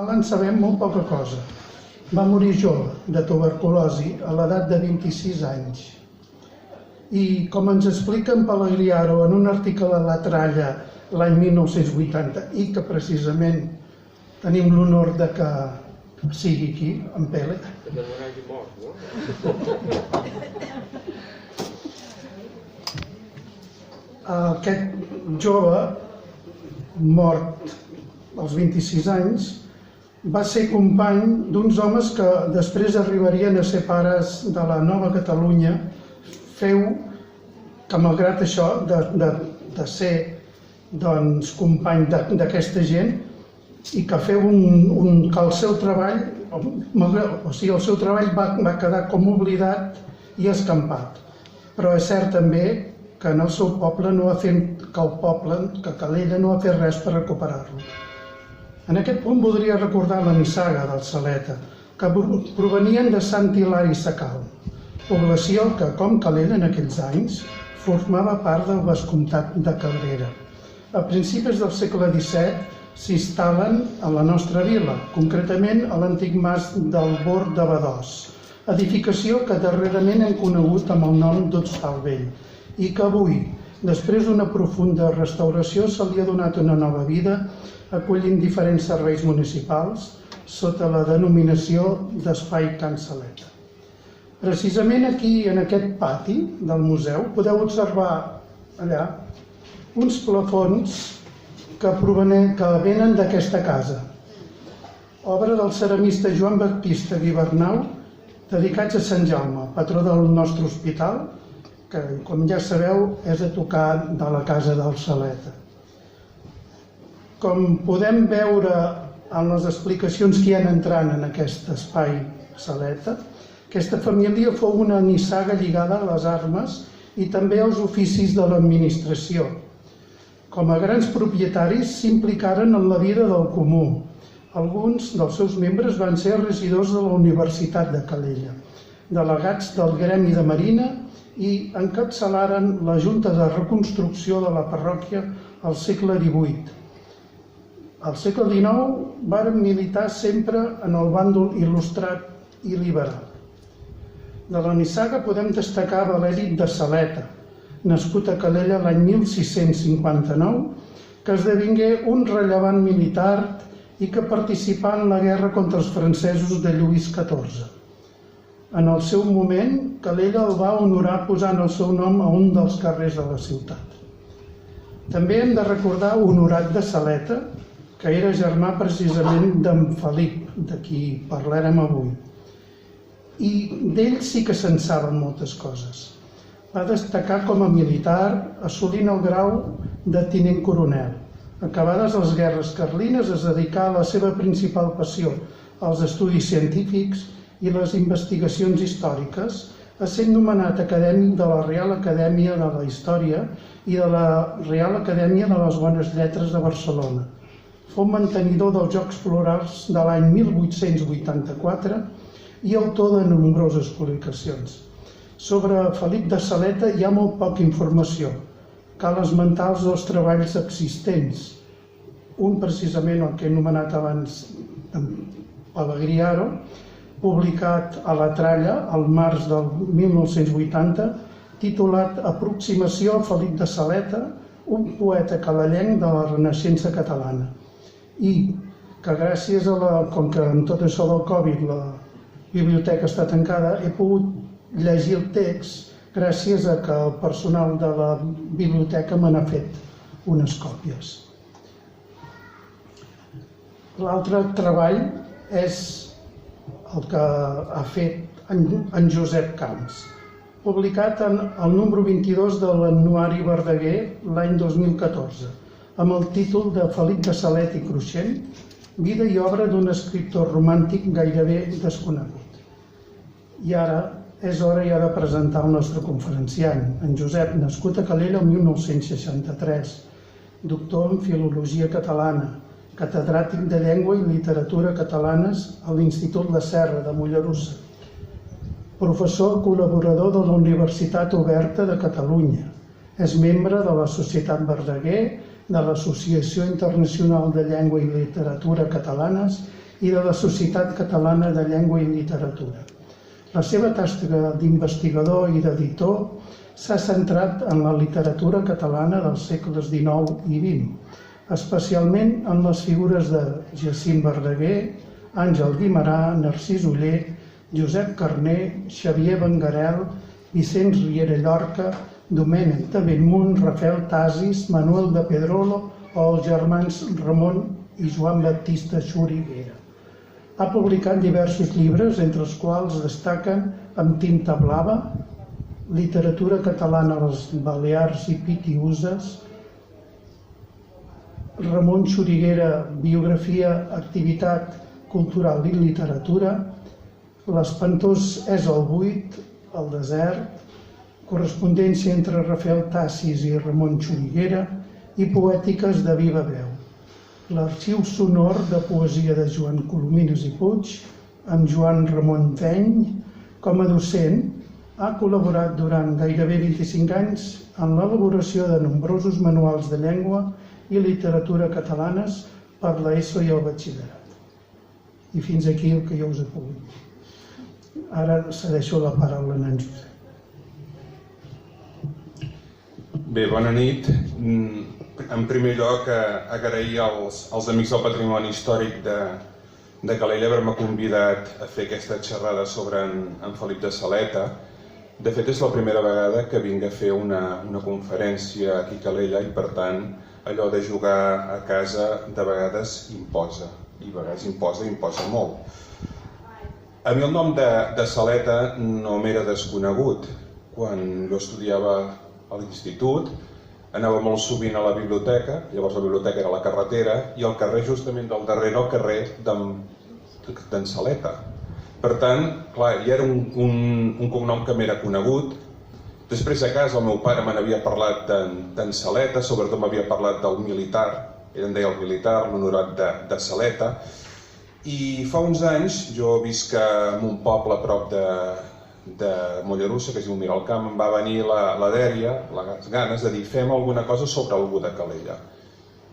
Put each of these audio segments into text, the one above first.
qual en sabem molt poca cosa. Va morir jove, de tuberculosi, a l'edat de 26 anys. I com ens explica en Pellegriaro en un article a La Tralla l'any 1980, i que precisament tenim l'honor de que sigui aquí, en Pele. Que no hagi mort, no? Aquest jove, mort als 26 anys, va ser company d'uns homes que després arribarien a ser pares de la nova Catalunya. Feu que, malgrat això, de ser company d'aquesta gent, i que feu que el seu treball, el seu treball va quedar com oblidat i escampat. Però és cert també que en el seu poble que Calella no ha fet res per recuperar-lo. En aquest punt voldria recordar la nissaga del Saleta, que provenien de Sant Hilari Sacalm, població que, com Calella en aquells anys, formava part del vescomtat de Cabrera. A principis del segle XVII s'instal·len a la nostra vila, concretament a l'antic mas del Bord de Badós, edificació que darrerament hem conegut amb el nom d'Hostal Vell i que avui, després d'una profunda restauració, se li ha donat una nova vida, acollint diferents serveis municipals sota la denominació d'Espai Can Saleta. Precisament aquí, en aquest pati del museu, podeu observar allà uns plafons que venen d'aquesta casa, obra del ceramista Joan Baptista Guibernau, dedicats a Sant Jaume, patró del nostre hospital, que, com ja sabeu, és a tocar de la casa del Saleta. Com podem veure en les explicacions que hi ha entrant en aquest espai Saleta, aquesta família fou una nissaga lligada a les armes i també als oficis de l'administració. Com a grans propietaris s'implicaren en la vida del comú. Alguns dels seus membres van ser regidors de la Universitat de Calella, delegats del Gremi de Marina i encapçalaren la Junta de Reconstrucció de la parròquia al segle XVIII. Al segle XIX varen militar sempre en el bàndol il·lustrat i liberal. De la nissaga podem destacar Valeri de Saleta, nascut a Calella l'any 1659, que esdevingué un rellevant militar i que participà en la guerra contra els francesos de Lluís XIV. En el seu moment, Calella el va honorar posant el seu nom a un dels carrers de la ciutat. També hem de recordar Honorat de Saleta, que era germà precisament d'en Felip, de qui parlarem avui. I d'ell sí que se'n saben moltes coses. Va destacar com a militar, assolint el grau de tinent coronel. Acabades les guerres carlines, es dedicà a la seva principal passió, als estudis científics i les investigacions històriques, essent nomenat acadèmic de la Real Acadèmia de la Història i de la Real Acadèmia de les Bones Lletres de Barcelona. Fou mantenidor dels Jocs Florals de l'any 1884 i autor de nombroses publicacions. Sobre Felip de Saleta hi ha molt poca informació. Cal esmentar els dos treballs existents. Un, precisament, el que he anomenat abans, Pellegriaro, publicat a La Tralla al març del 1980, titulat Aproximació a Felip de Saleta, un poeta calellenc de la Renaixença catalana. I que gràcies com que amb tot això del Covid la biblioteca està tancada, he pogut llegir el text gràcies a que el personal de la biblioteca me n'ha fet unes còpies. L'altre treball és el que ha fet en Josep Camps, publicat en el número 22 de l'Annuari Verdaguer l'any 2014, amb el títol de Felip de Saleta i Cruixent, vida i obra d'un escriptor romàntic gairebé desconegut. I ara és hora ja de presentar el nostre conferenciant, en Josep, nascut a Calella el 1963, doctor en Filologia Catalana, catedràtic de Llengua i Literatura Catalanes a l'Institut La Serra de Mollerussa, professor col·laborador de la Universitat Oberta de Catalunya, és membre de la Societat Verdaguer, de l'Associació Internacional de Llengua i Literatura Catalanes i de la Societat Catalana de Llengua i Literatura. La seva tasca d'investigador i d'editor s'ha centrat en la literatura catalana dels segles XIX i XX, especialment en les figures de Jacint Verdaguer, Àngel Guimerà, Narcís Oller, Josep Carner, Xavier Benguerel, Vicenç Riera Llorca, Domènec de Bellmunt, Rafael Tasis, Manuel de Pedrolo o els germans Ramon i Joan Baptista Xuriguera. Ha publicat diversos llibres, entre els quals destaquen Amb tinta blava, Literatura catalana a les Balears i Pitiüses, Ramon Xuriguera, Biografia, Activitat cultural i literatura, L'espantós és el buit, el desert, Correspondència entre Rafael Tasis i Ramon Xuriguera i Poètiques de viva veu. L'arxiu sonor de poesia de Joan Colomines i Puig, amb Joan Ramon Peny. Com a docent, ha col·laborat durant gairebé 25 anys en l'elaboració de nombrosos manuals de llengua i literatura catalanes per l'ESO i el batxillerat. I fins aquí el que jo us he pogut dir. Ara cedeixo la paraula a en Josep. Bé, bona nit. En primer lloc, agrair als Amics del Patrimoni Històric de Calella haver-me convidat a fer aquesta xerrada sobre en Felip de Saleta. De fet, és la primera vegada que vinc a fer una conferència aquí a Calella i, per tant, allò de jugar a casa de vegades imposa. I a vegades imposa molt. A mi el nom de Saleta no m'era desconegut. Quan jo estudiava a l'institut, anava molt sovint a la biblioteca, llavors la biblioteca era a la carretera, i el carrer justament del darrere, el carrer d'en Saleta. Per tant, clar, ja era un cognom que m'era conegut. Després a casa el meu pare me n'havia parlat d'en Saleta, sobretot m'havia parlat del militar, ell em deia el militar, l'honorat de Saleta. I fa uns anys, jo visc en un poble a prop de Mollerussa, que es diu Miralcamp, em va venir la dèria, les ganes de dir fem alguna cosa sobre algú de Calella.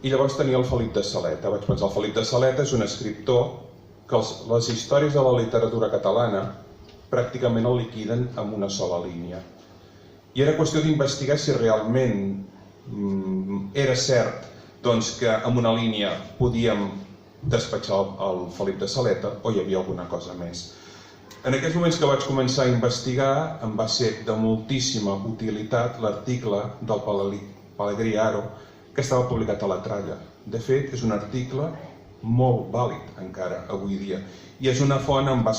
I llavors tenia el Felip de Saleta. Vaig pensar, el Felip de Saleta és un escriptor que les històries de la literatura catalana pràcticament el liquiden amb una sola línia. I era qüestió d'investigar si realment era cert que amb una línia podíem despatxar el Felip de Saleta o hi havia alguna cosa més. En aquests moments que vaig començar a investigar, em va ser de moltíssima utilitat l'article del Pelegrí Haro, que estava publicat a la Tralla. De fet, és un article molt vàlid encara avui dia. I va ser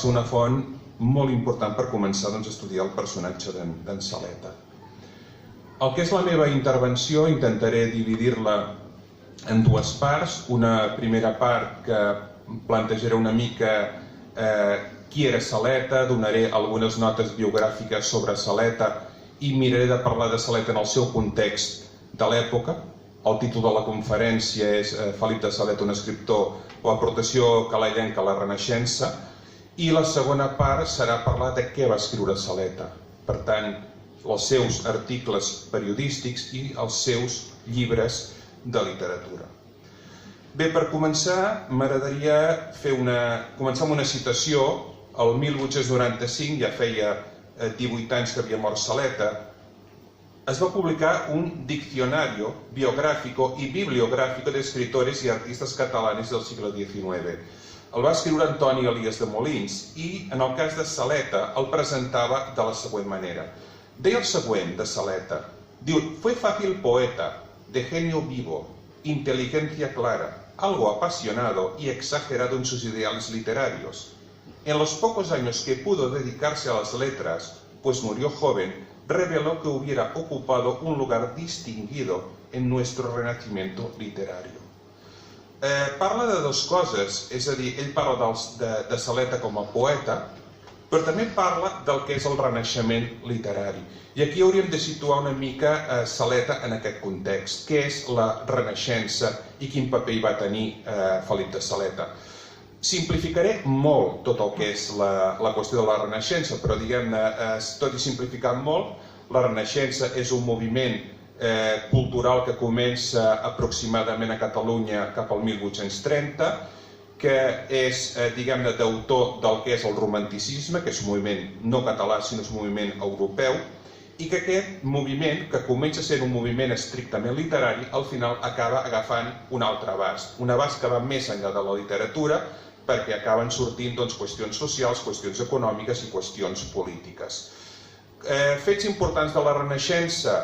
una font molt important per començar a estudiar el personatge d'en Saleta. El que és la meva intervenció intentaré dividir-la en dues parts. Una primera part que plantejaré una mica qui era Saleta, donaré algunes notes biogràfiques sobre Saleta i miraré de parlar de Saleta en el seu context de l'època. El títol de la conferència és Felip de Saleta, un escriptor o aportació calellenca a la Renaixença, i la segona part serà parlar de què va escriure Saleta. Per tant, els seus articles periodístics i els seus llibres de literatura. Bé, per començar, m'agradaria començar amb una citació. El 1895, ja feia 18 anys que havia mort Saleta, es va publicar un diccionario biográfico y bibliográfico de escritores y artistas catalanes del siglo XIX. El va escriure Antoni Elias de Molins i, en el cas de Saleta, el presentava de la següent manera. Deia el següent de Saleta. Diu, fue fácil poeta, de genio vivo, inteligencia clara, algo apasionado y exagerado en sus ideales literarios. En los pocos años que pudo dedicarse a las letras, pues murió joven, reveló que hubiera ocupado un lugar distinguido en nuestro renacimiento literario. Parla de dues coses, és a dir, ell parla de Saleta com a poeta, però també parla del que és el renaixement literari. I aquí hauríem de situar una mica Saleta en aquest context, què és la Renaixença i quin paper hi va tenir Felip de Saleta. Simplificaré molt tot el que és la qüestió de la Renaixença, però diguem-ne, tot i simplificant molt, la Renaixença és un moviment cultural que comença aproximadament a Catalunya cap al 1830 que és, diguem-ne, d'autor del que és el romanticisme, que és un moviment no català, sinó és un moviment europeu, i que aquest moviment, que comença sent un moviment estrictament literari, al final acaba agafant un altre abast que va més enllà de la literatura, perquè acaben sortint qüestions socials, qüestions econòmiques i qüestions polítiques. Fets importants de la Renaixença: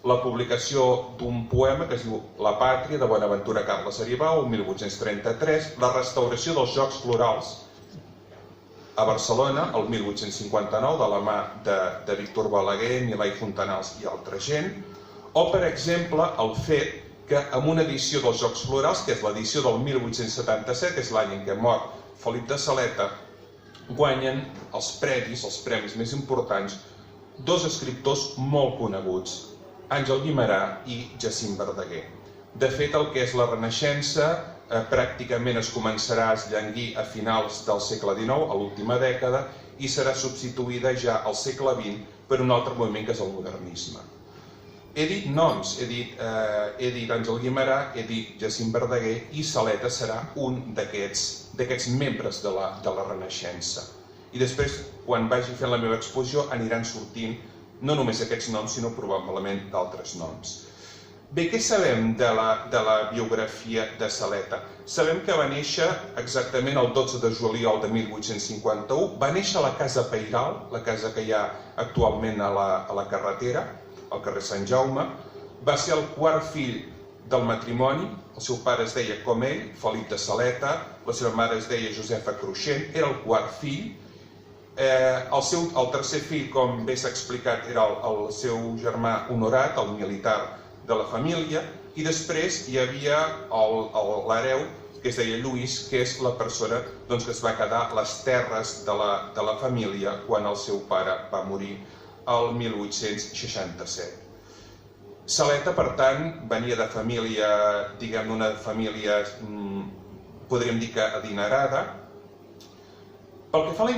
la publicació d'un poema que es diu La Pàtria, de Bonaventura Carles Aribau, 1833, la restauració dels Jocs Florals a Barcelona, el 1859, de la mà de Víctor Balaguer, Milà i Fontanals i altra gent, o, per exemple, el fet que en una edició dels Jocs Florals, que és l'edició del 1877, que és l'any en què mor Felip de Saleta, guanyen els premis més importants, dos escriptors molt coneguts, Àngel Guimerà i Jacint Verdaguer. De fet, el que és la Renaixença pràcticament es començarà a esllanguir a finals del segle XIX, a l'última dècada, i serà substituïda ja al segle XX per un altre moviment que és el modernisme. He dit noms, he dit Àngel Guimerà, he dit Jacint Verdaguer, i Saleta serà un d'aquests membres de la Renaixença. I després, quan vagi fent la meva exposició, aniran sortint no només aquests noms, sinó probablement d'altres noms. Bé, què sabem de la biografia de Saleta? Sabem que va néixer exactament el 12 de juliol de 1851, va néixer a la Casa Pairal, la casa que hi ha actualment a la carretera, al carrer Sant Jaume, va ser el quart fill del matrimoni, el seu pare es deia com ell, Felip de Saleta, la seva mare es deia Josefa Cruixent, era el quart fill. El tercer fill, com bé s'ha explicat, era el seu germà Honorat, el militar de la família, i després hi havia l'hereu, que es deia Lluís, que és la persona que es va quedar les terres de la família quan el seu pare va morir el 1867. Saleta, per tant, venia de família, diguem-ne, una família, podríem dir que adinerada. Pel que fa a la